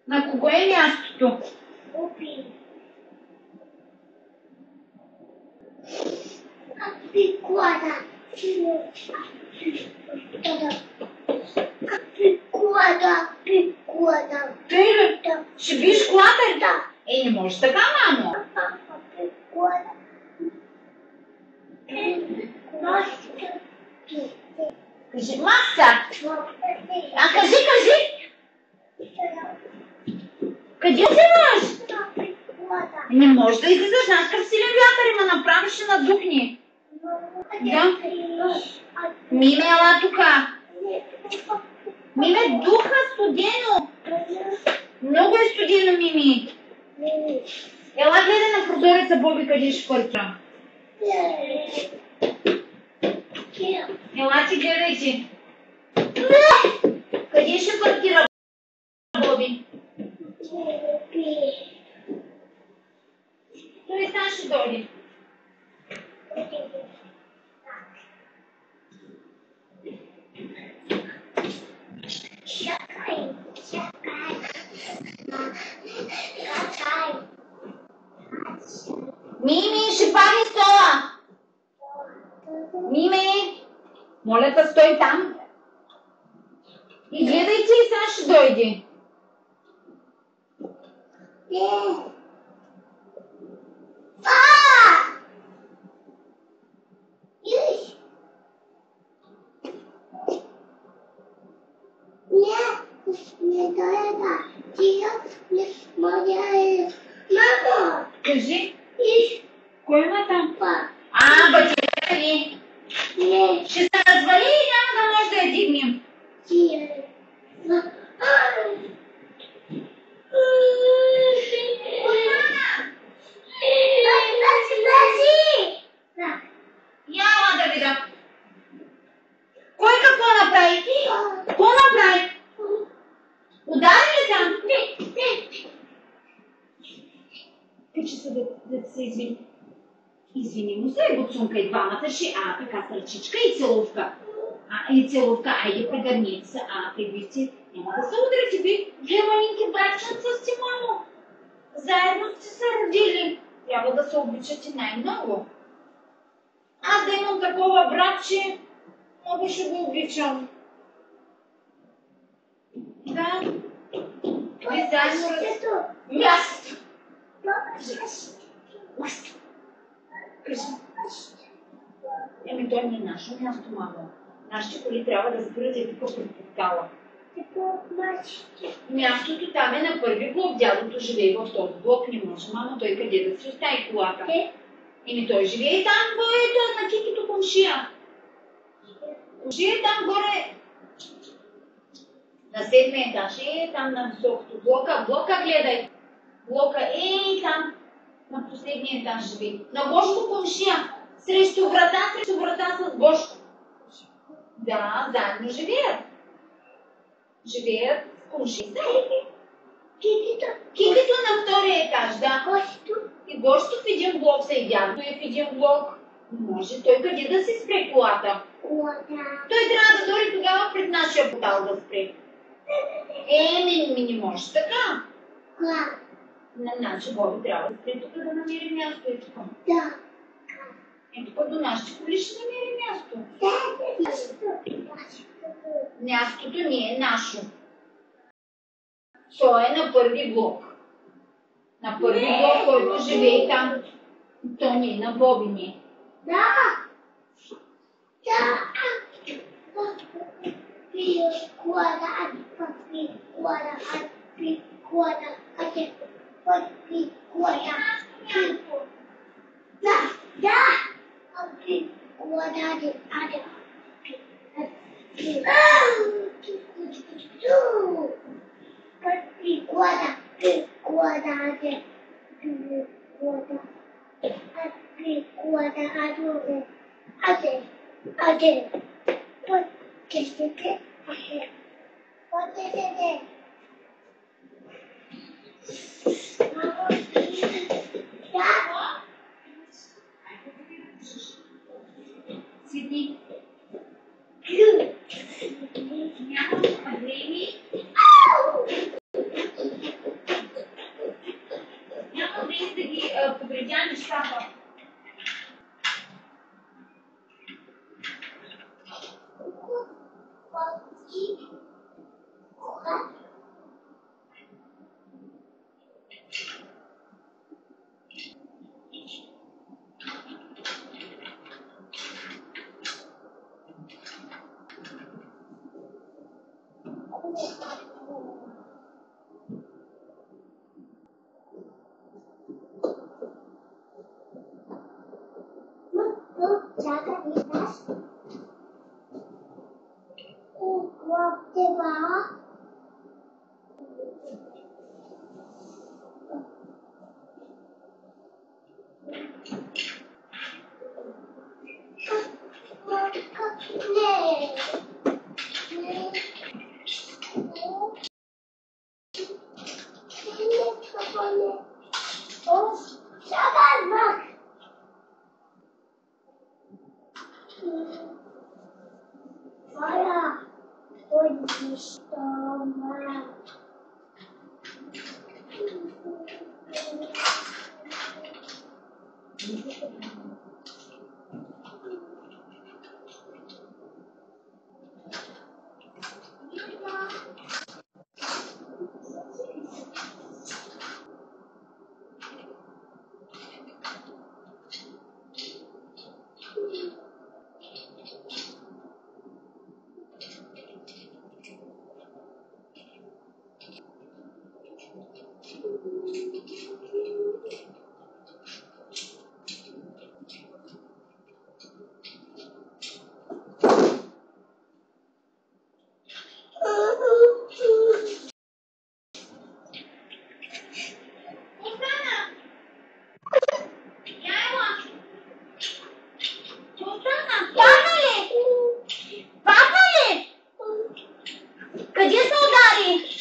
На кого е мястото? Опи. Апикуада. Апикуада. Тъй ли? Ще биш колата ли? Да. Не може така, мамо. Апикуада. Кажи, маса. Кажи. Къде отиваш? Не може да излизаш, знаеш какъв силен вятър има, направо ще надухни. Да. Миме, ела тука. Миме, духа студено. Много е студено, Мими. Ела гледай на прозореца, Боби, къде ще паркира. Ела ти гледай ти. Къде ще паркира, Боби? Той там ще дойде. Мими, ще пади стола. Мими, моля те, стой там. И гледайте и сега ще дойде. Мамо! Кажи. Кой има там? Батерията ли? Не. Ще се развали и няма да може да я дигнем. Няма да видя. Кой какво направи? Какво направи? Удари ли там? Качи се да се извини. Извини му се, Гоцунка, и двамата ще, така с ръчичка и целувка. И целувка, айде прегърнете се, прибивци. Няма да се удрите ви. Вие малинки братченца сте, мамо. Заедно сте се родили. Трябва да се обичате най-много. Аз да имам такова братче, много ще го обичам. Да. Ви заедно място. Място. Кажи. Той не е наше място, мамо. Нашите коли трябва да спират и тук пред портала. Мястото там е на първи блок. Дядото живее в този блок. Не може, мамо, той къде да си остави колата. Той живее там, ето на Кикито комшия. Комшия е там горе. На 7-ми етаж, там на високото блока. Блока гледай. Блока там. На последния етаж живее. На Бошко комшия. Срещу врата с Бошко. Да, заедно живеят. Живеят с комши. Кикито на втория етаж, да. И Бошко в един блок са и дядото е в един блок. Може той къде да си спре колата? Той трябва да дори тогава пред нашия портал да спре. Не може така. Значи Боби трябва да спре тук да намери място. Да. Тук до нашите коли ще намери място. Мястото не е наше. То е на първи блок. На първи блок, който живее там. То не е на Боби не. Да. Сиди. Няма проблеми. Jaga di tas. Waktu bah. Oh, jangan bak. Saya pergi sama. Где солдаты?